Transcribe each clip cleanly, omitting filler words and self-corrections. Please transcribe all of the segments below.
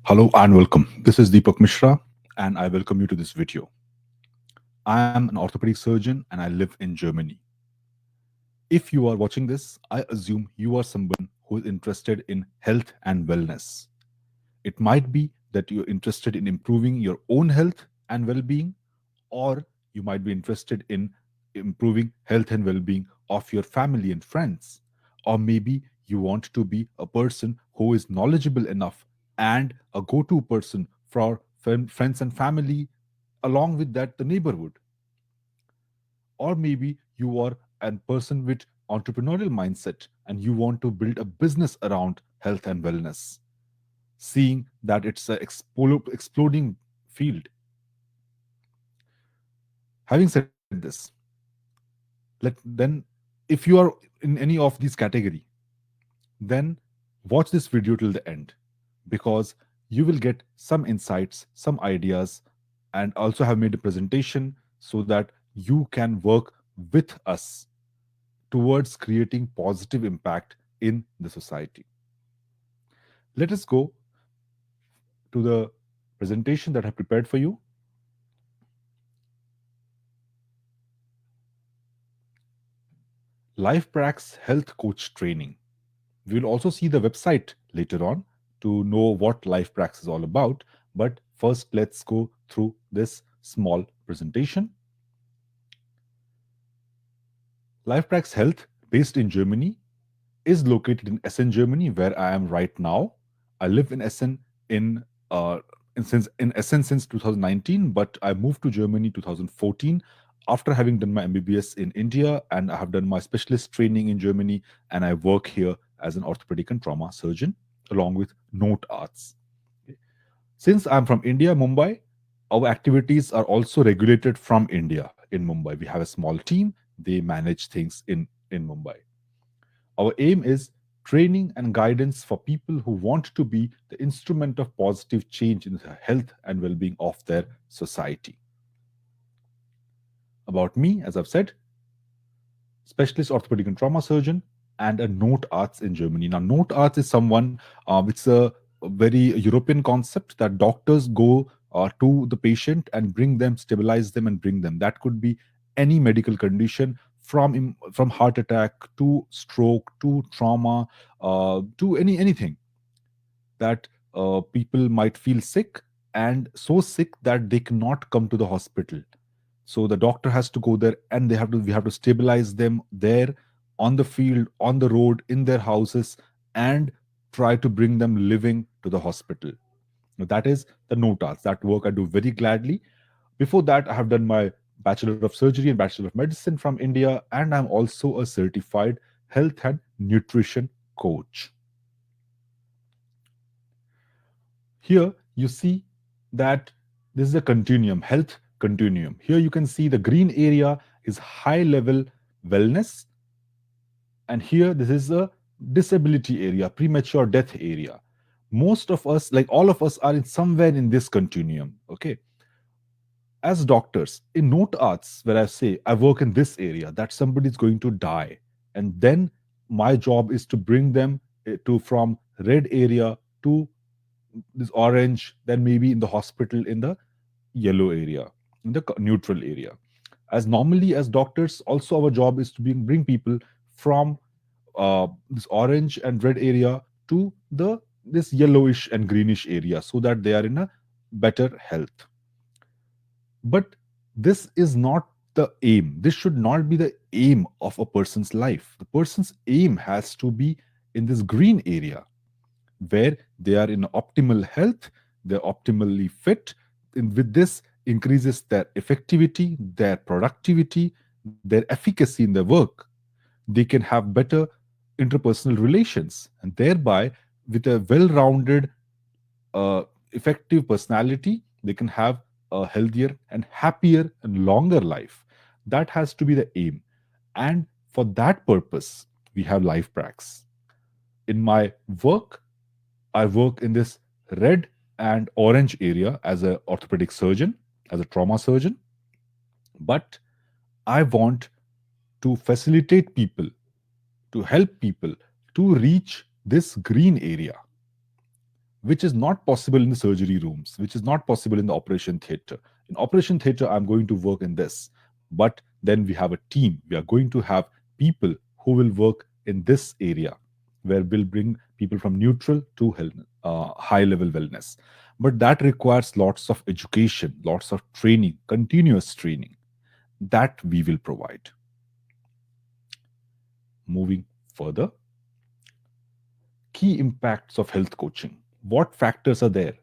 Hello and welcome. This is Deepak Mishra, and I welcome you to this video. I am an orthopedic surgeon and I live in Germany. If you are watching this, I assume you are someone who is interested in health and wellness. It might be that you're interested in improving your own health and well being, or you might be interested in improving health and well being of your family and friends. Or maybe you want to be a person who is knowledgeable enough and a go to person for friends and family, along with that, the neighborhood. Or maybe you are a person with entrepreneurial mindset and you want to build a business around health and wellness, seeing that it's an exploding field. Having said this, then if you are in any of these category, then watch this video till the end, because you will get some insights, some ideas, and also have made a presentation so that you can work with us towards creating positive impact in the society. Let us go to the presentation that I have prepared for you. LifePrax Health Coach Training. We will also see the website later on to know what LifePrax is all about. But first, let's go through this small presentation. LifePrax Health, based in Germany, is located in Essen, Germany, where I am right now. I live in Essen uh, in Essen since 2019, but I moved to Germany 2014 after having done my MBBS in India, and I have done my specialist training in Germany, and I work here as an orthopedic and trauma surgeon along with Note Arts. Since I'm from India, Mumbai, our activities are also regulated from India in Mumbai. We have a small team, they manage things in Mumbai. Our aim is training and guidance for people who want to be the instrument of positive change in the health and well being of their society. About me, as I've said, specialist orthopedic and trauma surgeon, and a note arts in Germany. Now, note arts is someone, it's a very European concept that doctors go to the patient and bring them, stabilize them, and bring them. That could be any medical condition from heart attack to stroke to trauma to anything that people might feel sick, and so sick that they cannot come to the hospital, so the doctor has to go there, and we have to stabilize them there, on the field, on the road, in their houses, and try to bring them living to the hospital. Now, that is the notas. That work I do very gladly. Before that, I have done my Bachelor of Surgery and Bachelor of Medicine from India, and I'm also a certified health and nutrition coach. Here you see that this is a continuum, health continuum. Here you can see the green area is high level wellness, and here this is a disability area, premature death area. Most of us, like all of us, are in somewhere in this continuum. Okay, as doctors in note arts, where I say I work in this area, that somebody's going to die, and then my job is to bring them to from red area to this orange, then maybe in the hospital in the yellow area, in the neutral area. As normally as doctors, also our job is to bring people from this orange and red area to the this yellowish and greenish area, so that they are in a better health. But this is not the aim. This should not be the aim of a person's life. The person's aim has to be in this green area, where they are in optimal health, they're optimally fit. And with this, increases their effectivity, their productivity, their efficacy in their work. They can have better interpersonal relations, and thereby, with a well rounded, effective personality, they can have a healthier and happier and longer life. That has to be the aim. And for that purpose, we have LifePrax. In my work, I work in this red and orange area as an orthopedic surgeon, as a trauma surgeon. But I want to facilitate people, to help people to reach this green area, which is not possible in the surgery rooms, which is not possible in the operation theater. In operation theater, I'm going to work in this, but then we have a team. We are going to have people who will work in this area, where we'll bring people from neutral to high level wellness. But that requires lots of education, lots of training, continuous training that we will provide. Moving further, key impacts of health coaching. What factors are there?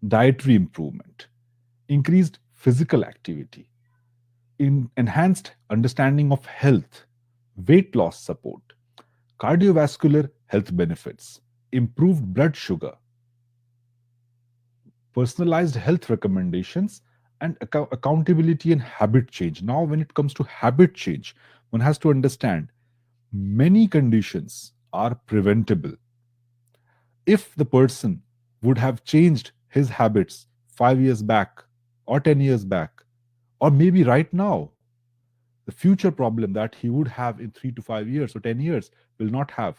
Dietary improvement, increased physical activity, enhanced understanding of health, weight loss support, cardiovascular health benefits, improved blood sugar, personalized health recommendations, and accountability and habit change. Now, when it comes to habit change, one has to understand many conditions are preventable. If the person would have changed his habits 5 years back, or 10 years back, or maybe right now, the future problem that he would have in 3 to 5 years or 10 years will not have.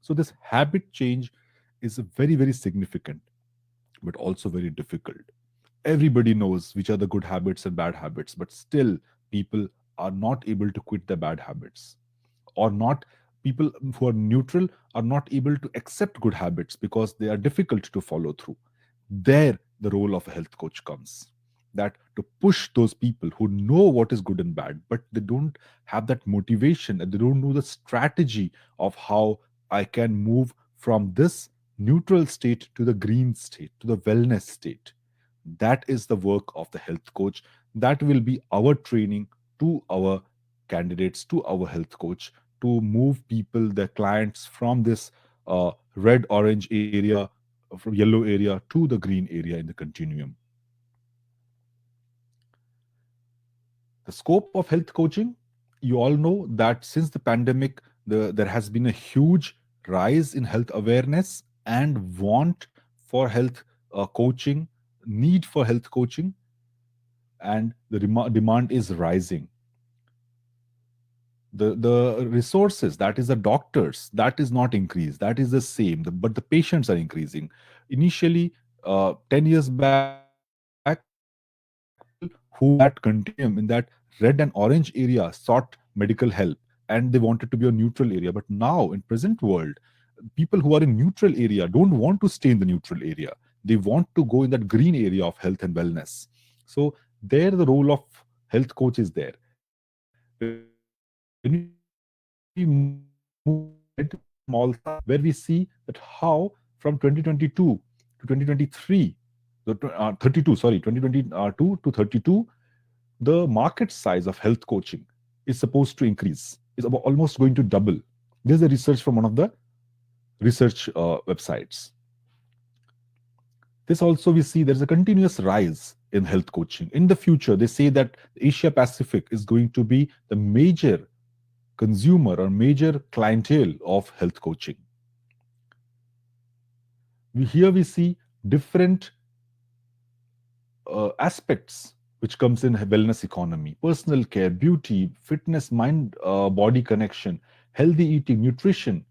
So, this habit change is very, very significant, but also very difficult. Everybody knows which are the good habits and bad habits, but still, people are not able to quit the bad habits, or not. People who are neutral are not able to accept good habits because they are difficult to follow through. There the role of a health coach comes, that to push those people who know what is good and bad, but they don't have that motivation and they don't know the strategy of how I can move from this neutral state to the green state, to the wellness state. That is the work of the health coach. That will be our training to our candidates, to our health coach, to move people, their clients, from this red orange area, from yellow area to the green area in the continuum. The scope of health coaching, you all know that since the pandemic, there has been a huge rise in health awareness and want for health coaching, need for health coaching, and the demand is rising. The resources, that is the doctors, that is not increased, that is the same, but the patients are increasing. Initially, 10 years back, people who were in that continuum, in that red and orange area, sought medical help, and they wanted to be a neutral area. But now in present world, people who are in neutral area don't want to stay in the neutral area. They want to go in that green area of health and wellness. So there the role of health coach is there. When we move ahead to the small size, where we see that how from 2022 to 2023, 2022 to 32, the market size of health coaching is supposed to increase, is about almost going to double. This is a research from one of the research websites. This also we see there's a continuous rise in health coaching. In the future, they say that Asia Pacific is going to be the major consumer or major clientele of health coaching. Here we see different aspects which comes in wellness economy: personal care, beauty, fitness, mind body connection, healthy eating, nutrition,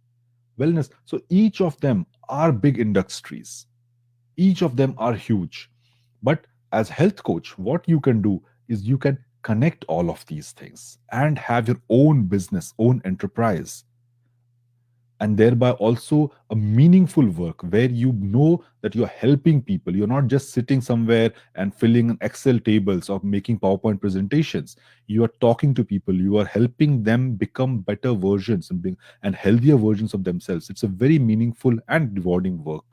wellness. So each of them are big industries, each of them are huge. But as health coach, what you can do is you can connect all of these things and have your own business, own enterprise, and thereby also a meaningful work where you know that you're helping people. You're not just sitting somewhere and filling in Excel tables or making PowerPoint presentations. You are talking to people, you are helping them become better versions and healthier versions of themselves. It's a very meaningful and rewarding work.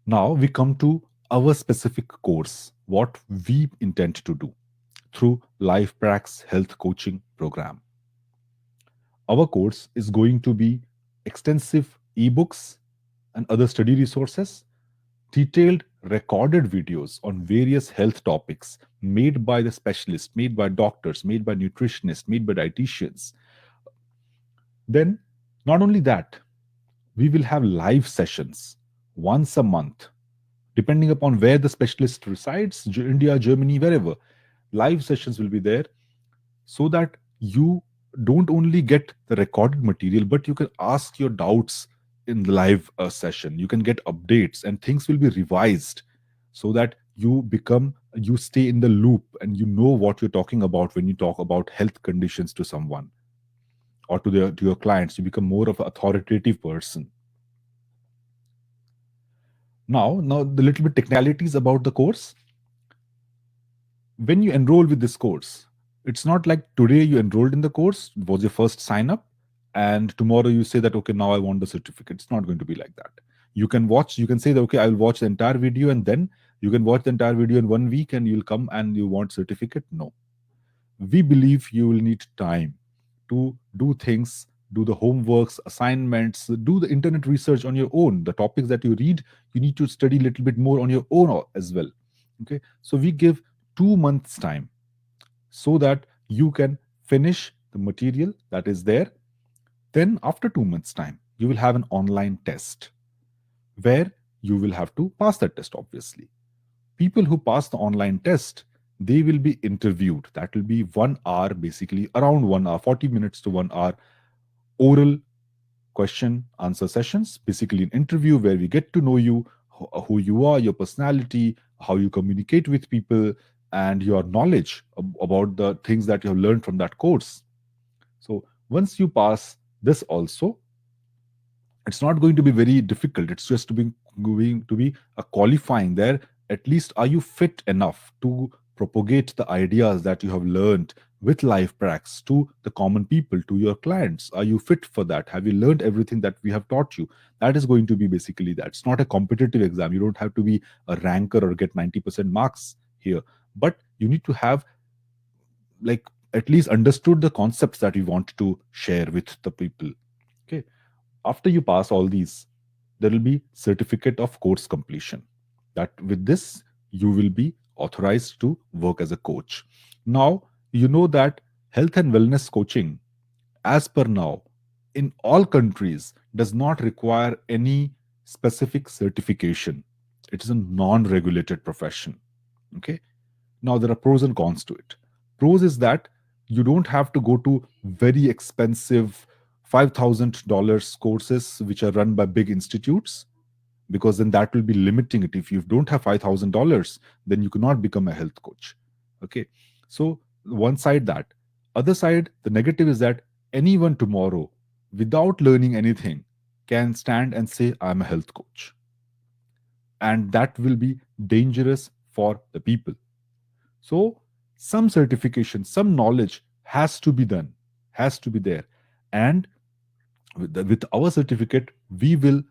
Now we come to our specific course, what we intend to do through LifePrax Health Coaching Program. Our course is going to be extensive ebooks and other study resources, detailed recorded videos on various health topics made by the specialists, made by doctors, made by nutritionists, made by dietitians. Then, not only that, we will have live sessions once a month, depending upon where the specialist resides, India, Germany, wherever. Live sessions will be there so that you don't only get the recorded material, but you can ask your doubts in the live session. You can get updates and things will be revised so that you stay in the loop and you know what you're talking about when you talk about health conditions to someone or to your clients. You become more of an authoritative person. Now the little bit technicalities about the course. When you enroll with this course, it's not like today you enrolled in the course, was your first sign up, and tomorrow you say that, okay, now I want the certificate. It's not going to be like that. You can say that, okay, I will watch the entire video, and then you can watch the entire video in 1 week and you'll come and you want certificate. No. We believe you will need time to do things, do the homeworks, assignments, do the internet research on your own. The topics that you read, you need to study a little bit more on your own as well. Okay, so we give 2 months time so that you can finish the material that is there. Then after 2 months time you will have an online test where you will have to pass that test. Obviously, people who pass the online test, they will be interviewed. That will be 1 hour, basically around 1 hour, 40 minutes to 1 hour, oral question answer sessions, basically an interview where we get to know you, who you are, your personality, how you communicate with people, and your knowledge about the things that you have learned from that course. So once you pass this also, it's not going to be very difficult. It's just to be going to be a qualifying there. At least, are you fit enough to propagate the ideas that you have learned with LifePrax to the common people, to your clients? Are you fit for that? Have you learned everything that we have taught you? That is going to be basically that. It's not a competitive exam. You don't have to be a ranker or get 90% marks here, but you need to have, like, at least understood the concepts that we want to share with the people. Okay, after you pass all these, there will be certificate of course completion. That with this, you will be authorized to work as a coach. Now, you know that health and wellness coaching, as per now, in all countries, does not require any specific certification. It is a non regulated profession. Okay. Now, there are pros and cons to it. Pros is that you don't have to go to very expensive $5,000 courses which are run by big institutes, because then that will be limiting it. If you don't have $5,000, then you cannot become a health coach. Okay. So, one side that. Other side, the negative is that anyone tomorrow, without learning anything, can stand and say, I'm a health coach. And that will be dangerous for the people. So, some certification, some knowledge has to be done, has to be there. And with our certificate, we will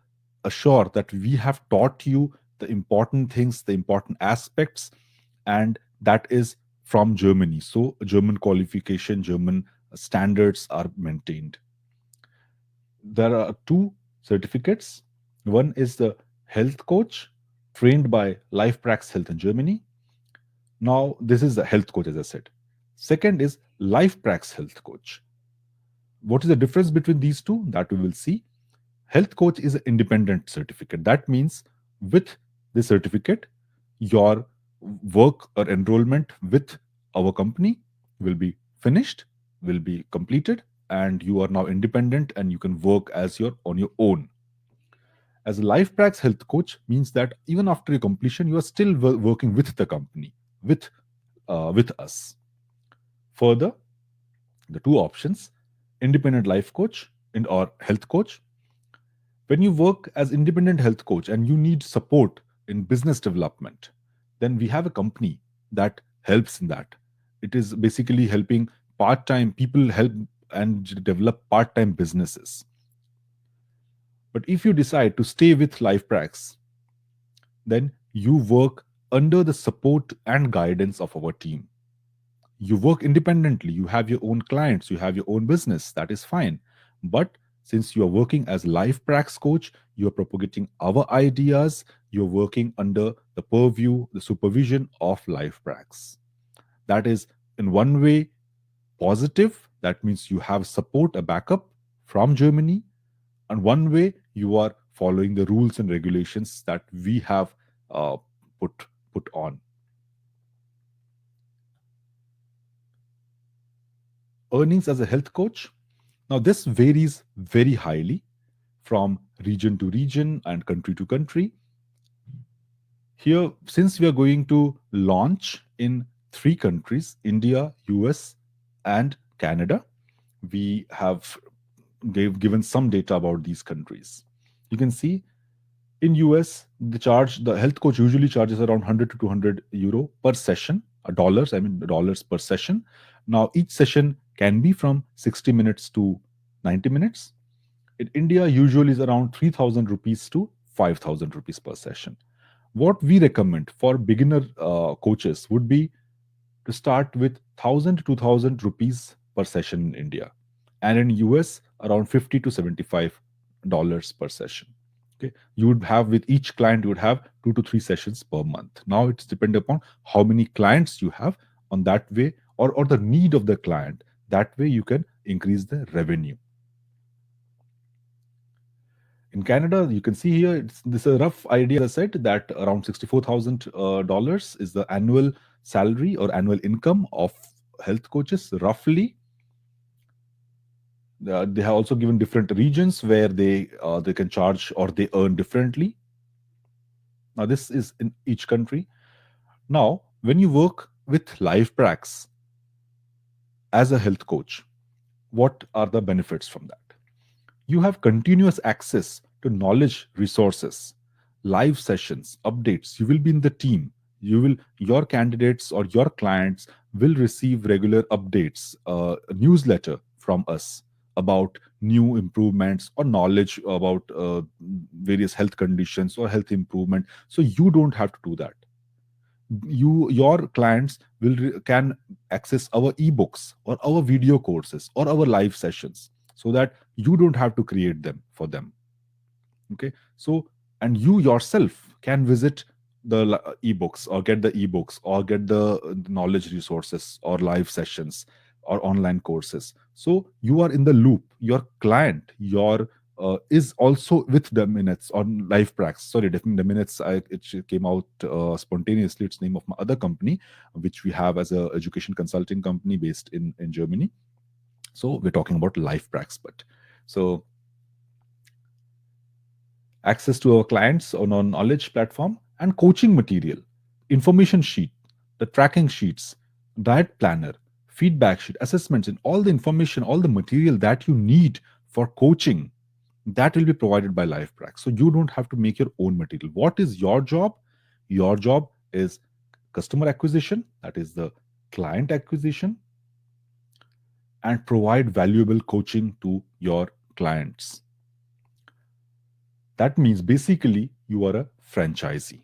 assure that we have taught you the important things, the important aspects, and that is from Germany. So, German qualification, German standards are maintained. There are two certificates. One is the health coach, trained by LifePrax Health in Germany. Now, this is the health coach, as I said. Second is LifePrax Health Coach. What is the difference between these two? That we will see. Health Coach is an independent certificate. That means with this certificate, your work or enrollment with our company will be finished, will be completed, and you are now independent and you can work as your on your own. As a LifePrax Health Coach means that even after your completion, you are still working with the company, with us. Further, the two options, independent life coach and or health coach. When you work as independent health coach and you need support in business development, then we have a company that helps in that. It is basically helping part-time people help and develop part-time businesses. But if you decide to stay with LifePrax, then you work under the support and guidance of our team. You work independently, you have your own clients, you have your own business, that is fine. But since you are working as LifePrax coach, you are propagating our ideas, you're working under the purview, the supervision of LifePrax. That is, in one way, positive. That means you have support, a backup from Germany. And one way, you are following the rules and regulations that we have uh, put on. Earnings as a health coach. Now, this varies very highly from region to region and country to country. Here, since we are going to launch in three countries, India, US, and Canada, we have given some data about these countries. You can see in US, the health coach usually charges around 100 to 200 euro per session, dollars, I mean dollars per session. Now, each session can be from 60 minutes to 90 minutes. In India, usually is around 3,000 rupees to 5,000 rupees per session. What we recommend for beginner coaches would be to start with 1,000 to 2,000 rupees per session in India, and in US around 50 to 75 dollars per session. Okay, you would have with each client you would have 2 to 3 sessions per month. Now it's dependent upon how many clients you have on that way, or the need of the client. That way you can increase the revenue. In Canada, you can see here, this is a rough idea. As I said, that around $64,000 is the annual salary or annual income of health coaches, roughly. They have also given different regions where they can charge or they earn differently. Now, this is in each country. Now, when you work with LifePrax as a health coach, what are the benefits from that? You have continuous access to knowledge resources, live sessions, updates. You will be in the team. Your candidates or your clients will receive regular updates, a newsletter from us about new improvements or knowledge about various health conditions or health improvement. So you don't have to do that. Your clients can access our ebooks or our video courses or our live sessions, so that you don't have to create them for them. Okay, so and you yourself can visit the ebooks or get the ebooks or get the knowledge resources or live sessions or online courses. So you are in the loop. Your client, your is also with the minutes on LifePrax. Sorry, definitely the minutes. It came out spontaneously. It's name of my other company, which we have as a education consulting company based in Germany. So we're talking about LifePrax, but so access to our clients on our knowledge platform and coaching material, information sheet, the tracking sheets, diet planner, feedback sheet, assessments, and all the information, all the material that you need for coaching, that will be provided by LifePrax. So you don't have to make your own material. What is your job? Your job is customer acquisition, that is the client acquisition, and provide valuable coaching to your clients. That means basically you are a franchisee.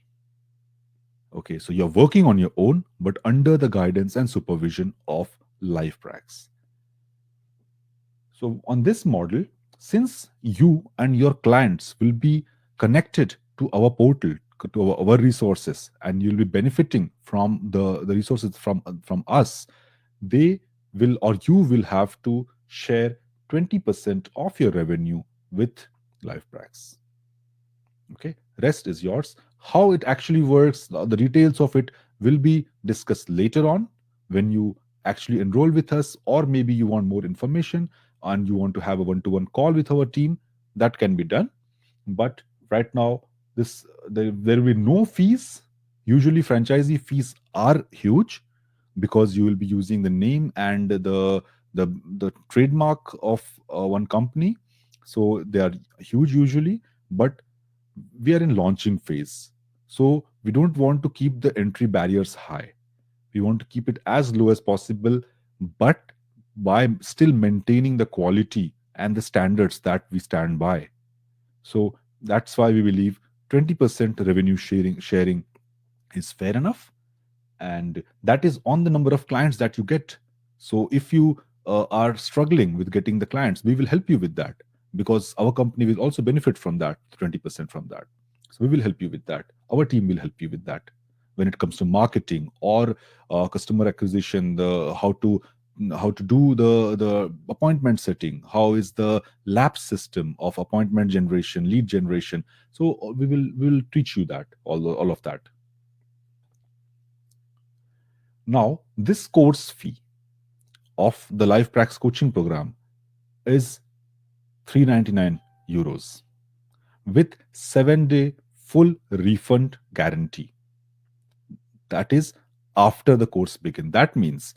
Okay, so you're working on your own, but under the guidance and supervision of LifePrax. So, on this model, since you and your clients will be connected to our portal, to our resources, and you'll be benefiting from the resources from us, they will or you will have to share 20% of your revenue with LifePrax. Okay, rest is yours. How it actually works, the details of it will be discussed later on when you actually enroll with us, or maybe you want more information and you want to have a one-to-one call with our team. That can be done, but right now there will be no fees. Usually franchisee fees are huge because you will be using the name and the trademark of one company, so they are huge usually. But we are in launching phase, so we don't want to keep the entry barriers high. We want to keep it as low as possible, but by still maintaining the quality and the standards that we stand by. So that's why we believe 20% revenue sharing is fair enough, and that is on the number of clients that you get. So if you are struggling with getting the clients, we will help you with that, because our company will also benefit from that 20% from that. So we will help you with that. Our team will help you with that when it comes to marketing or customer acquisition, the how to do the appointment setting, how is the lab system of appointment generation, lead generation. So we will teach you that, all of that. Now, this course fee of the LifePrax coaching program is 399 euros with 7-day full refund guarantee. That is after the course begins. That means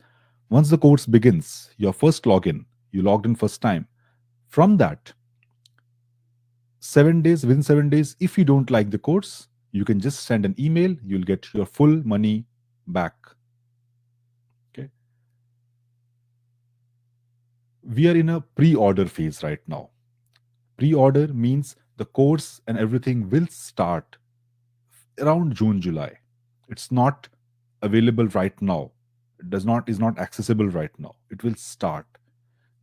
once the course begins, your first login, you logged in first time. From that, 7 days, within 7 days, if you don't like the course, you can just send an email, you'll get your full money back. Okay. We are in a pre-order phase right now. Pre-order means the course and everything will start around June, July. It's not available right now. It does not is not accessible right now. It will start.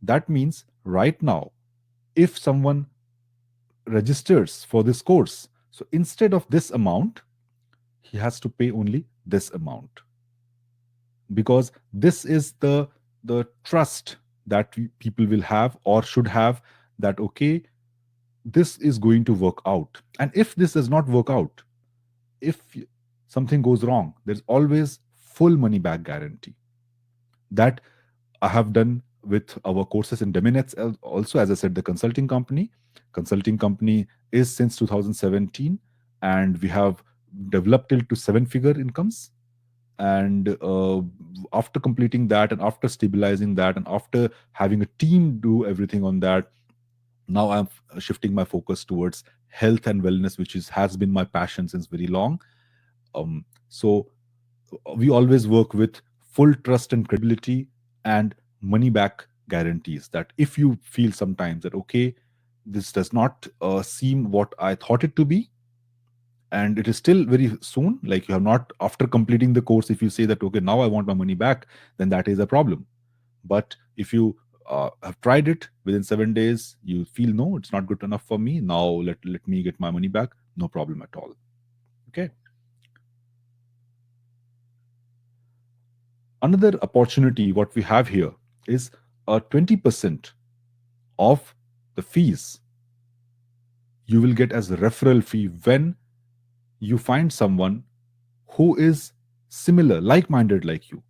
That means right now, if someone registers for this course, so instead of this amount, he has to pay only this amount, because this is the trust that people will have or should have, that okay, this is going to work out. And if this does not work out, if something goes wrong, there's always full money back guarantee. That I have done with our courses in Dominets. Also, as I said, the consulting company is since 2017, and we have developed it to seven-figure incomes. And after completing that, and after stabilizing that, and after having a team do everything on that, now I'm shifting my focus towards health and wellness, which has been my passion since very long. So we always work with full trust and credibility and money back guarantees, that if you feel sometimes that okay, this does not seem what I thought it to be, and it is still very soon, like you have not, after completing the course, if you say that okay, now I want my money back, then that is a problem. But if you have tried it within 7 days, you feel no, it's not good enough for me, now let me get my money back, no problem at all. Okay. Another opportunity what we have here is a 20% of the fees you will get as a referral fee when you find someone who is similar, like-minded like you.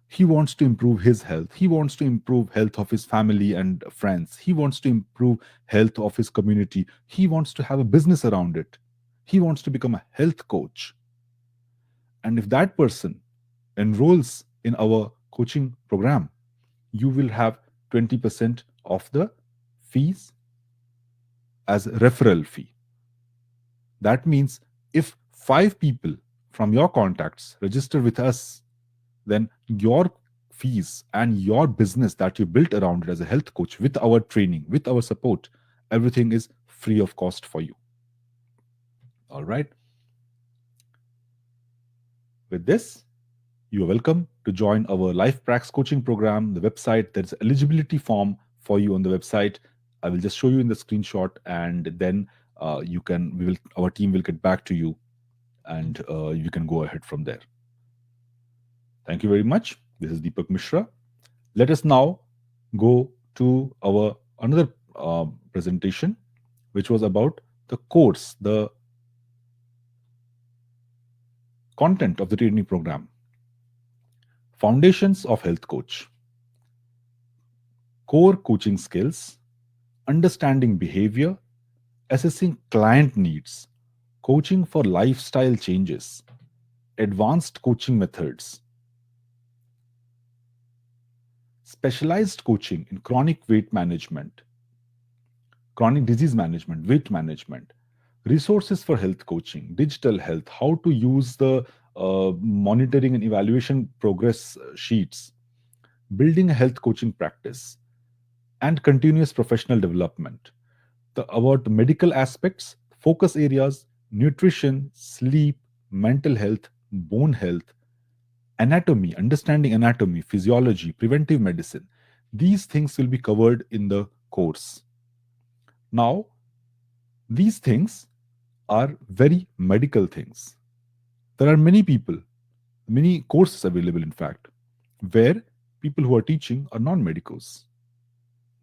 He wants to improve his health, he wants to improve health of his family and friends, he wants to improve health of his community, he wants to have a business around it, he wants to become a health coach. And if that person enrolls in our coaching program, you will have 20% of the fees as referral fee. That means if 5 people from your contacts register with us, then your fees and your business that you built around it as a health coach, with our training, with our support, everything is free of cost for you. All right. With this, you are welcome to join our LifePrax coaching program. The website, there's eligibility form for you on the website. I will just show you in the screenshot, and then our team will get back to you, and you can go ahead from there. Thank you very much. This is Deepak Mishra. Let us now go to our another presentation, which was about the course, the content of the training program. Foundations of Health Coach. Core coaching skills, understanding behavior, assessing client needs, coaching for lifestyle changes, advanced coaching methods, specialized coaching in chronic weight management, chronic disease management, weight management, resources for health coaching, digital health, how to use the monitoring and evaluation progress sheets, building a health coaching practice, and continuous professional development. About the medical aspects, focus areas, nutrition, sleep, mental health, bone health, anatomy, understanding anatomy, physiology, preventive medicine. These things will be covered in the course. Now, these things are very medical things. There are many courses available, in fact, where people who are teaching are non medicos.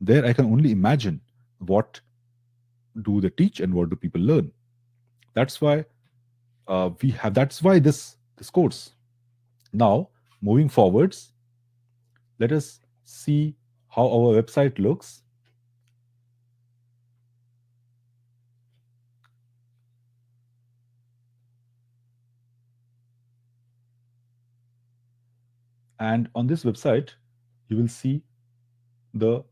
There, I can only imagine what do they teach and what do people learn. That's why that's why this course. Now, moving forwards, let us see how our website looks. And on this website, you will see the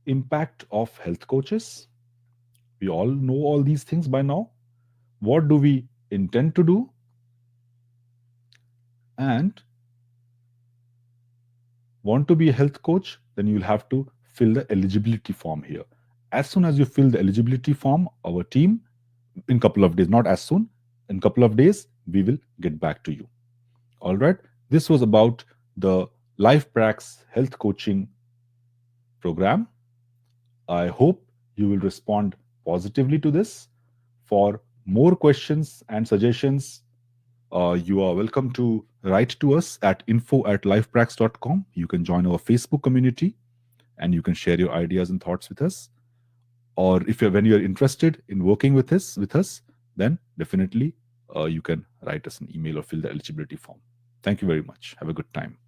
impact of health coaches. We all know all these things by now. What do we intend to do? And want to be a health coach? Then you will have to fill the eligibility form here. As soon as you fill the eligibility form, our team, in couple of days, not as soon, in couple of days, we will get back to you. All right. This was about the LifePrax health coaching program. I hope you will respond positively to this. For more questions and suggestions, you are welcome to write to us at info@lifeprax.com. You can join our Facebook community and you can share your ideas and thoughts with us. Or if you're when you're interested in working with us, then definitely you can write us an email or fill the eligibility form. Thank you very much. Have a good time.